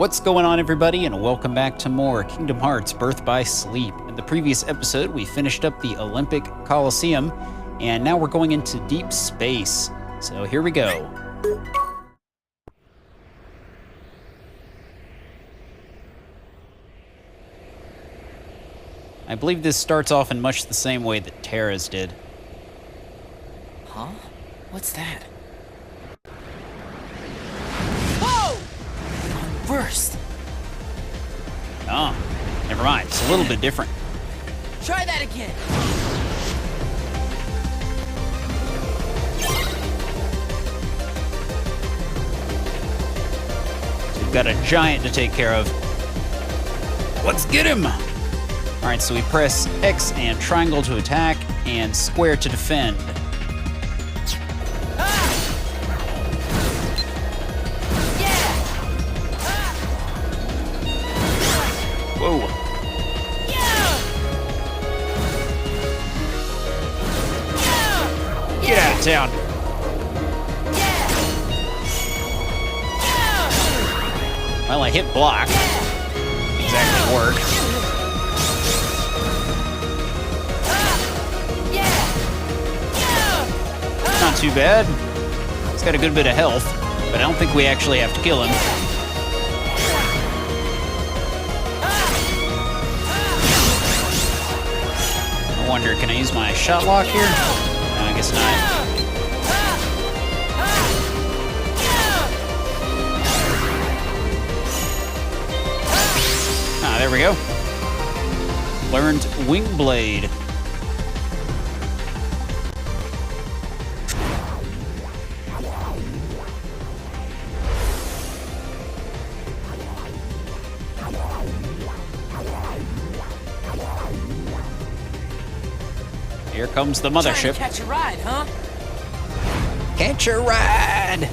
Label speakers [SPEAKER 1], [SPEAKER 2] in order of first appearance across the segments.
[SPEAKER 1] What's going on, everybody, and welcome back to more Kingdom Hearts Birth by Sleep. In the previous episode, we finished up the Olympic Coliseum, and now we're going into deep space. So here we go. I believe this starts off in much the same way that Terra's did.
[SPEAKER 2] Huh? What's that? Whoa! Burst.
[SPEAKER 1] Oh, never mind. It's a little bit different.
[SPEAKER 2] Try that again.
[SPEAKER 1] So we've got a giant to take care of. Let's get him! All right, so we press X and triangle to attack and square to defend. Whoa. Get out of town. Well, I hit block. Didn't exactly work. Not too bad. He's got a good bit of health, but I don't think we actually have to kill him. I wonder, can I use my shot lock here? No, I guess not. Ah, there we go. Learned Wing Blade. Here comes the mothership.
[SPEAKER 2] Catch a ride, huh?
[SPEAKER 1] Catch a ride!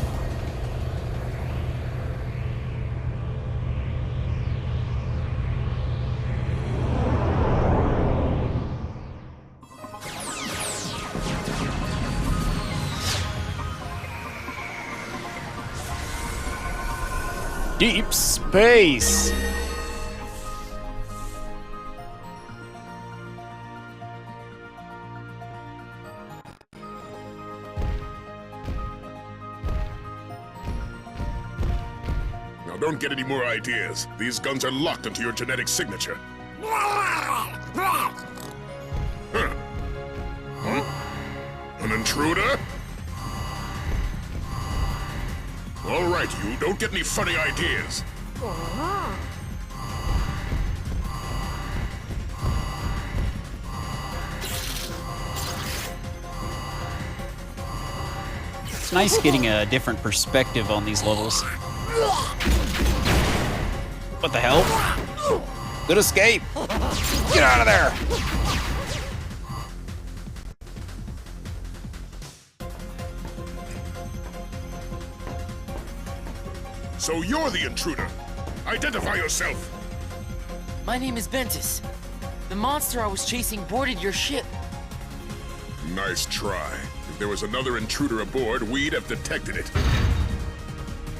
[SPEAKER 1] Deep space!
[SPEAKER 3] Don't get any more ideas. These guns are locked into your genetic signature. Huh? An intruder? All right, you. Don't get any funny ideas.
[SPEAKER 1] It's nice getting a different perspective on these levels. What the hell? Good escape! Get out of there!
[SPEAKER 3] So you're the intruder. Identify yourself.
[SPEAKER 2] My name is Ventus. The monster I was chasing boarded your ship.
[SPEAKER 3] Nice try. If there was another intruder aboard, we'd have detected it.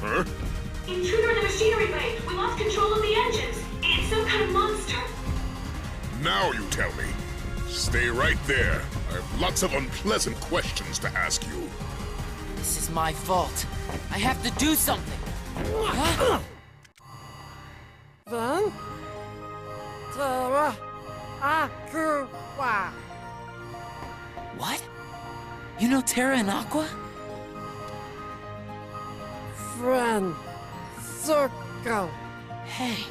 [SPEAKER 3] Huh?
[SPEAKER 4] Intruder in the machinery bay! We lost control of the engines! It's some kind of monster!
[SPEAKER 3] Now you tell me. Stay right there. I have lots of unpleasant questions to ask you.
[SPEAKER 2] This is my fault. I have to do something. Huh?
[SPEAKER 5] Then, Terra, Aqua.
[SPEAKER 2] What? You know Terra and Aqua?
[SPEAKER 5] Friend, circle.
[SPEAKER 2] Hey,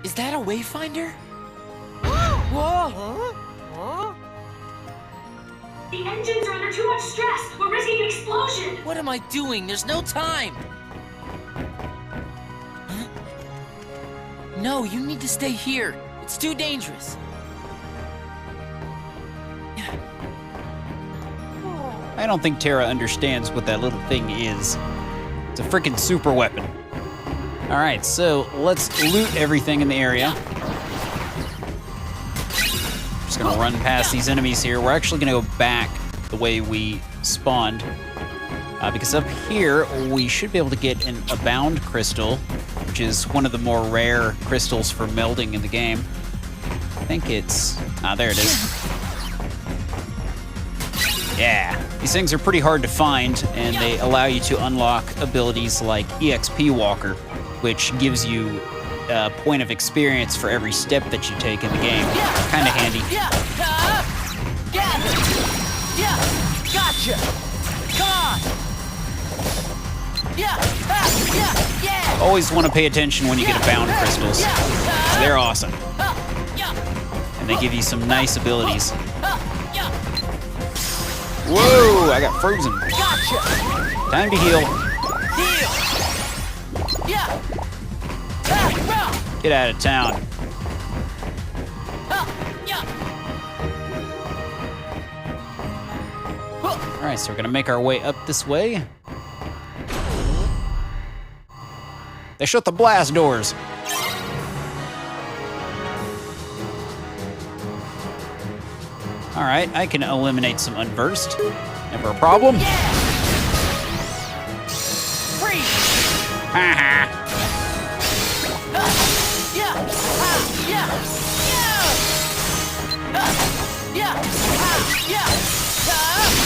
[SPEAKER 2] is that a wayfinder?
[SPEAKER 5] Whoa! Huh?
[SPEAKER 4] The engines are under too much stress! We're risking an explosion!
[SPEAKER 2] What am I doing? There's no time! Huh? No, you need to stay here. It's too dangerous.
[SPEAKER 1] I don't think Terra understands what that little thing is. It's a freaking super weapon. All right, so let's loot everything in the area. Just gonna run past these enemies here. We're actually gonna go back the way we spawned. Because up here, we should be able to get a bound crystal, which is one of the more rare crystals for melding in the game. I think it's... there it is. Yeah, these things are pretty hard to find, and they allow you to unlock abilities like EXP Walker, which gives you a point of experience for every step that you take in the game. Kind of handy.
[SPEAKER 2] Gotcha! Come on!
[SPEAKER 1] Always want to pay attention when you get a bound crystals. They're awesome. And they give you some nice abilities. Whoa, I got frozen.
[SPEAKER 2] Gotcha!
[SPEAKER 1] Time to heal. Get out of town. All right, so we're gonna make our way up this way. They shut the blast doors. All right, I can eliminate some unversed. Never a problem. Haha.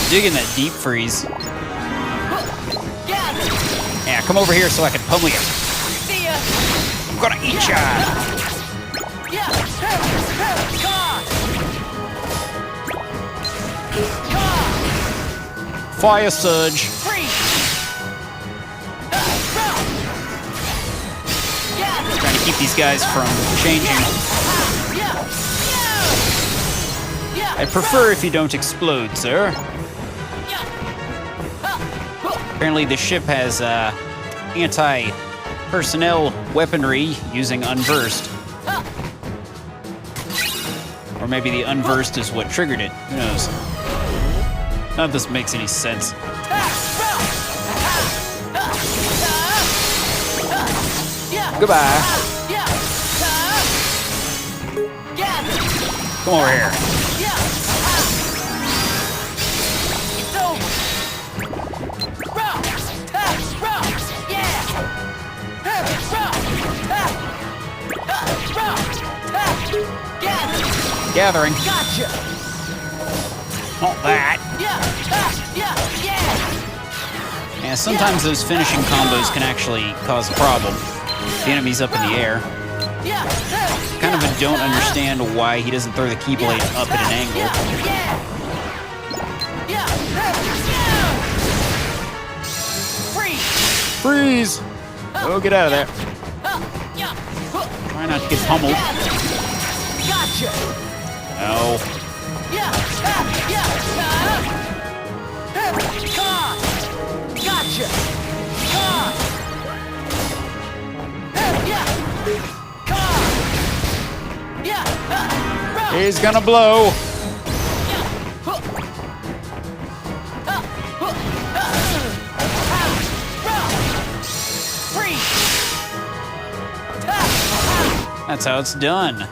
[SPEAKER 1] Digging that deep freeze. Yeah, come over here so I can pummel you. I'm gonna eat ya. Fire surge. Trying to keep these guys from changing. I prefer if you don't explode, sir. Apparently the ship has anti-personnel weaponry using unversed. Or maybe the unversed is what triggered it. Who knows? None of this makes any sense. Goodbye. Come over here. Gathering.
[SPEAKER 2] Gotcha.
[SPEAKER 1] Not that. Yeah, sometimes those finishing combos can actually cause a problem. The enemy's up in the air. Kind of don't understand why he doesn't throw the Keyblade up at an angle. Freeze! Oh, get out of there. Try not to get pummeled. No. He's gonna blow. That's how it's done.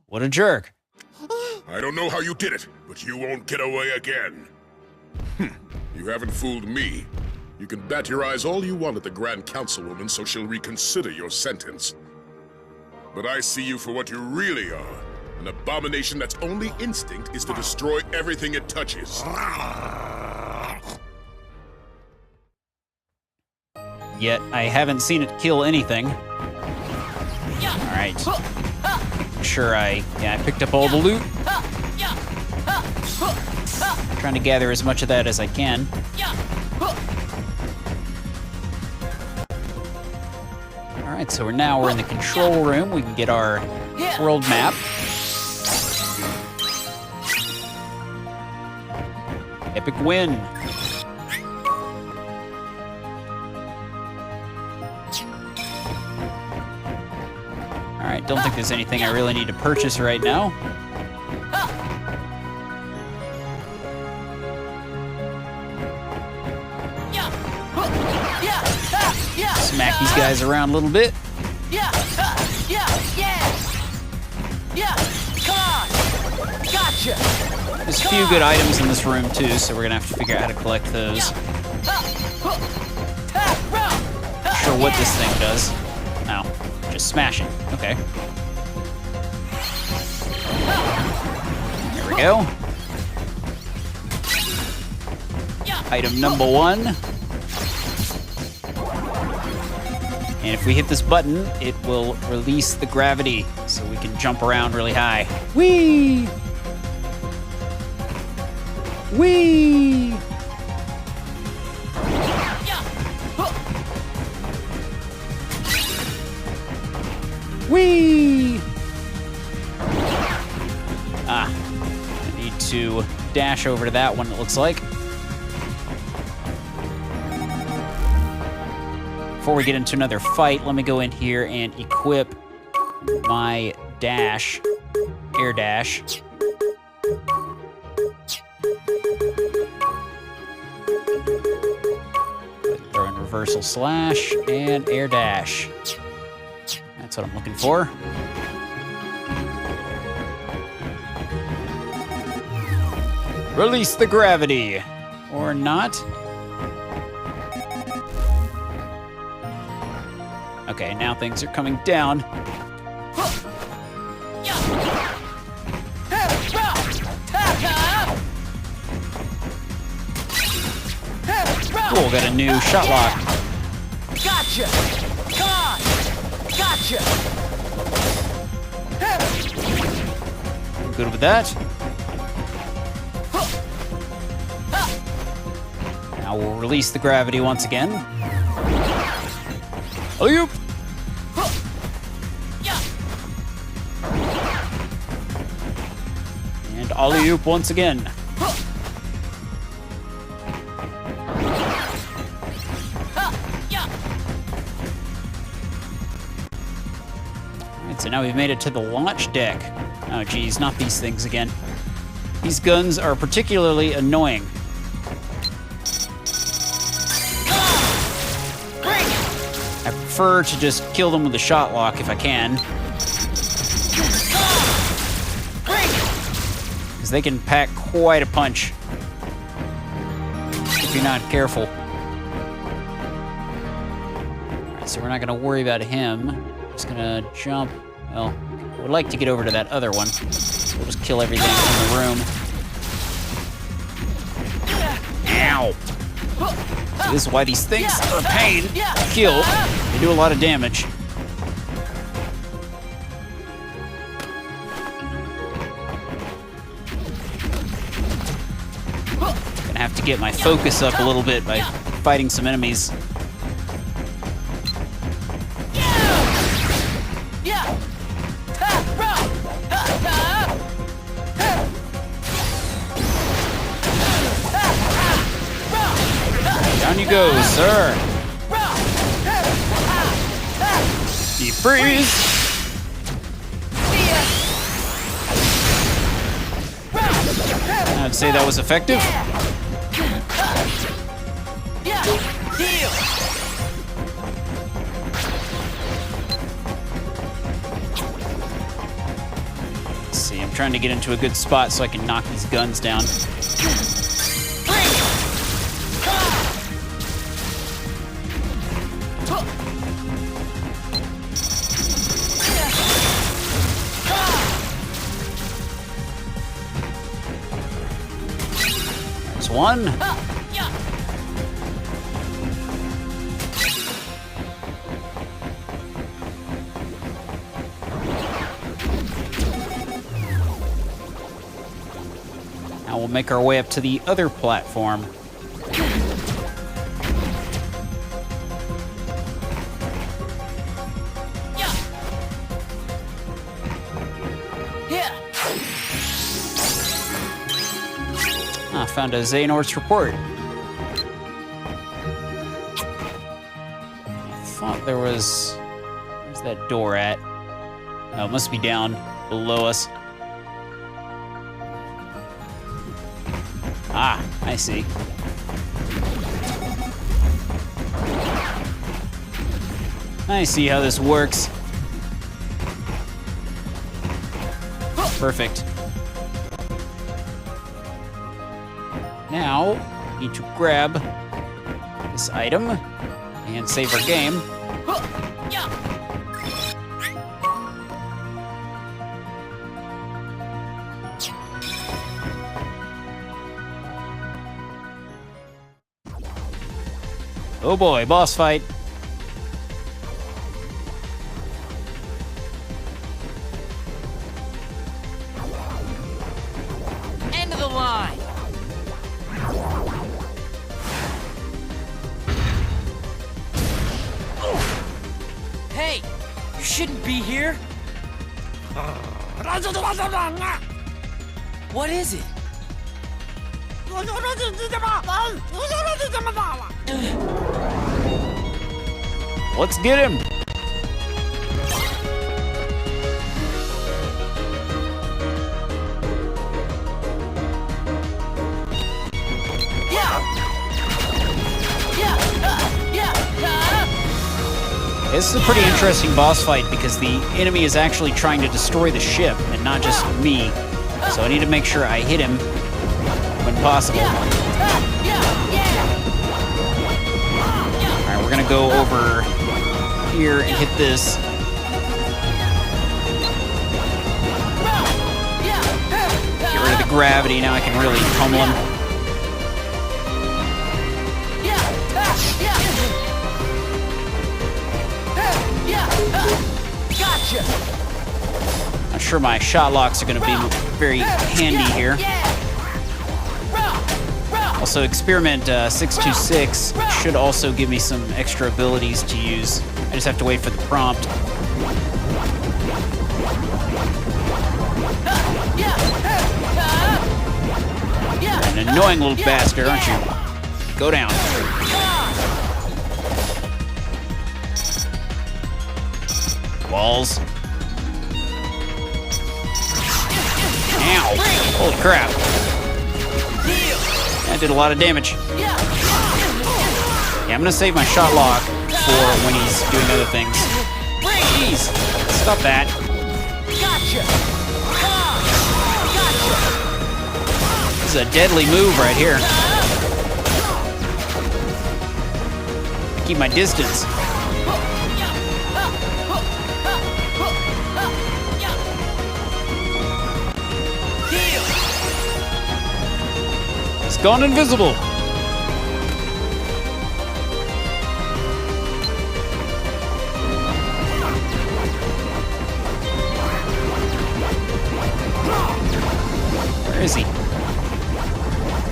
[SPEAKER 1] What a jerk.
[SPEAKER 3] I don't know how you did it, but you won't get away again. You haven't fooled me. You can bat your eyes all you want at the Grand Councilwoman so she'll reconsider your sentence. But I see you for what you really are. An abomination that's only instinct is to destroy everything it touches.
[SPEAKER 1] Yet I haven't seen it kill anything. All right. Sure, I picked up all the loot. Trying to gather as much of that as I can. All right, so we're in the control room. We can get our world map. Epic win. All right, don't think there's anything I really need to purchase right now. Smack these guys around a little bit.
[SPEAKER 2] Yeah! Come on! Gotcha!
[SPEAKER 1] There's a few good items in this room too, so we're gonna have to figure out how to collect those. Not sure what this thing does. No, just smash it. Okay. There we go. Item number 1. And if we hit this button, it will release the gravity, so we can jump around really high. Whee! Whee! Whee! Ah, I need to dash over to that one, it looks like. Before we get into another fight, let me go in here and equip my dash, air dash. Throw in reversal slash and air dash. That's what I'm looking for. Release the gravity, or not. Okay, now things are coming down. Cool, got a new shot lock.
[SPEAKER 2] Gotcha! Come on! Gotcha!
[SPEAKER 1] I'm good with that. Now we'll release the gravity once again. Alley-oop! And alley-oop once again. Alright, so now we've made it to the launch deck. Oh geez, not these things again. These guns are particularly annoying. I prefer to just kill them with a shot lock if I can. Because they can pack quite a punch if you're not careful. Alright, so we're not going to worry about him. Just going to jump. Well, I would like to get over to that other one. We'll just kill everything in the room. Ow! So this is why these things are a pain to kill. They do a lot of damage. Gonna have to get my focus up a little bit by fighting some enemies. Down you go, sir. Deep freeze. I'd say that was effective. Let's see, I'm trying to get into a good spot so I can knock these guns down. There's one. Now we'll make our way up to the other platform. I found a Xehanort's report. I thought there was... Where's that door at? Oh, it must be down below us. Ah, I see. I see how this works. Perfect. Now, need to grab this item and save our game. Oh boy, boss fight.
[SPEAKER 2] End of the line. Hey, you shouldn't be here. What is it?
[SPEAKER 1] Let's get him. This is a pretty interesting boss fight because the enemy is actually trying to destroy the ship and not just me. So I need to make sure I hit him when possible. Alright, we're gonna go over here and hit this. Get rid of the gravity, now I can really pummel him. Not sure my shot locks are going to be very handy here. Also, Experiment 626 should also give me some extra abilities to use. I just have to wait for the prompt. You're an annoying little bastard, aren't you? Go down. Walls. Ow! Holy crap. That did a lot of damage. Yeah, I'm gonna save my shot lock for when he's doing other things. Jeez, stop that. This is a deadly move right here. I keep my distance. It's gone invisible. Where is he?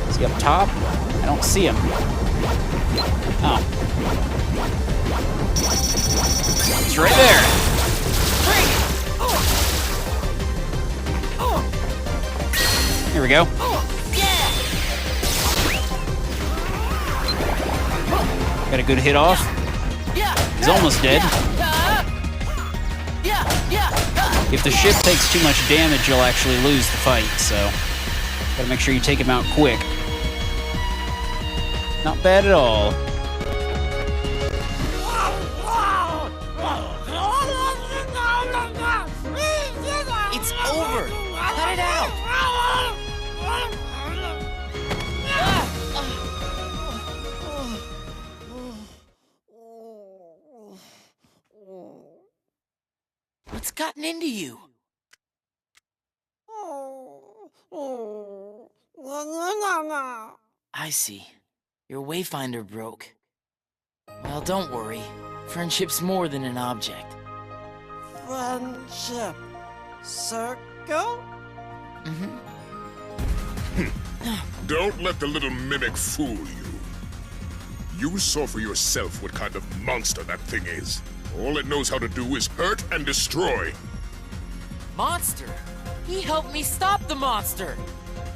[SPEAKER 1] Is he up top? I don't see him. Oh. He's right there. Here we go. Got a good hit off. He's almost dead. If the ship takes too much damage, you'll actually lose the fight, so gotta make sure you take him out quick. Not bad at all.
[SPEAKER 2] It's over. Cut it out. What's gotten into you? I see. Your wayfinder broke. Well, don't worry. Friendship's more than an object.
[SPEAKER 5] Friendship circle?
[SPEAKER 3] Don't let the little mimic fool you. You saw for yourself what kind of monster that thing is. All it knows how to do is hurt and destroy.
[SPEAKER 2] Monster? He helped me stop the monster!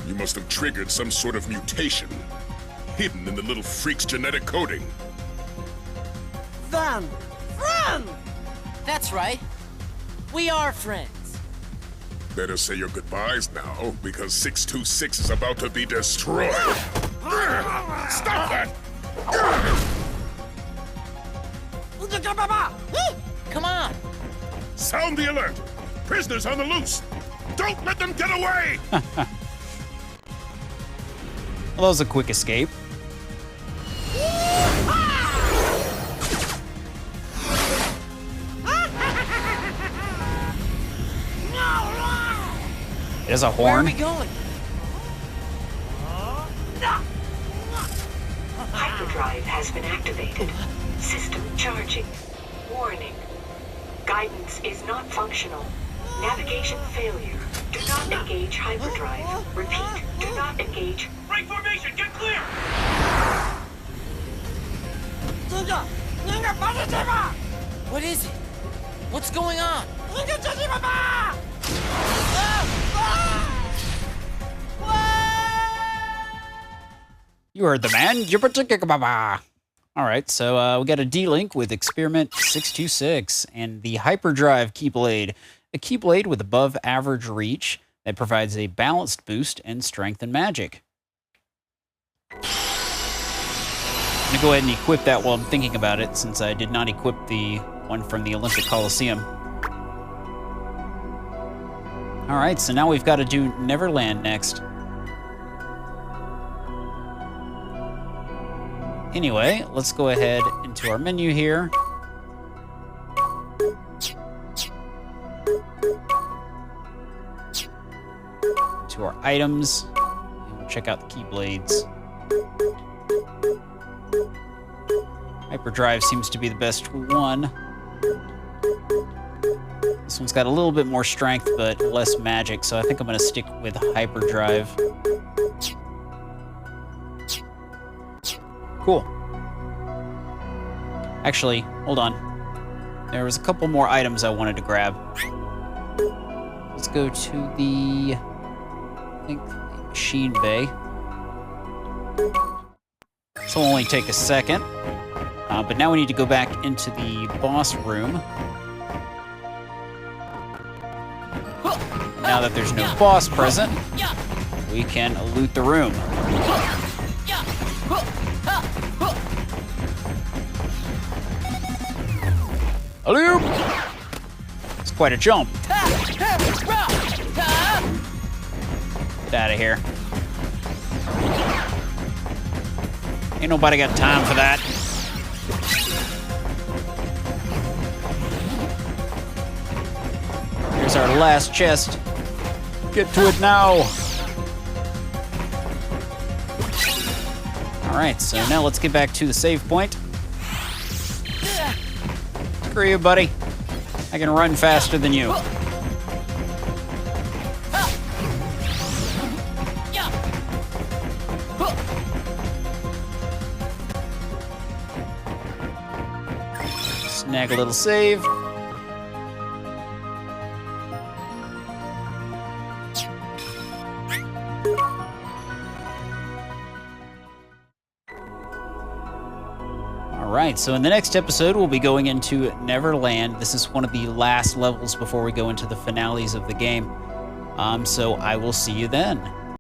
[SPEAKER 3] You must have triggered some sort of mutation, hidden in the little freak's genetic coding.
[SPEAKER 5] Then, friend!
[SPEAKER 2] That's right. We are friends.
[SPEAKER 3] Better say your goodbyes now, because 626 is about to be destroyed. Stop that!
[SPEAKER 2] Come on!
[SPEAKER 3] Sound the alert! Prisoners on the loose! Don't let them get away!
[SPEAKER 1] Well, that was a quick escape. It has a
[SPEAKER 2] Where are
[SPEAKER 1] horn.
[SPEAKER 2] we going?
[SPEAKER 4] Hyperdrive has been activated. System charging. Warning. Guidance is not functional. Navigation failure. Do not engage hyperdrive. Repeat, do not engage.
[SPEAKER 6] Break formation, get clear!
[SPEAKER 2] What is it? What's going on?
[SPEAKER 1] You heard the man. All right, so we got a D-Link with Experiment 626 and the Hyperdrive Keyblade, a Keyblade with above average reach that provides a balanced boost in strength and magic. I'm gonna go ahead and equip that while I'm thinking about it, since I did not equip the one from the Olympic Coliseum. All right, so now we've got to do Neverland next. Anyway, let's go ahead into our menu here. To our items. And we'll check out the Keyblades. Hyperdrive seems to be the best one. This one's got a little bit more strength, but less magic, so I think I'm going to stick with Hyperdrive. Cool. Actually, hold on. There was a couple more items I wanted to grab. Let's go to the, I think, the machine bay. This will only take a second. But now we need to go back into the boss room. Now that there's no boss present, we can loot the room. Alley-oop! It's quite a jump. Get out of here. Ain't nobody got time for that. Here's our last chest. Get to it now. All right, so now let's get back to the save point. Screw you, buddy. I can run faster than you. Snag a little save. Alright, so in the next episode, we'll be going into Neverland. This is one of the last levels before we go into the finales of the game. So I will see you then.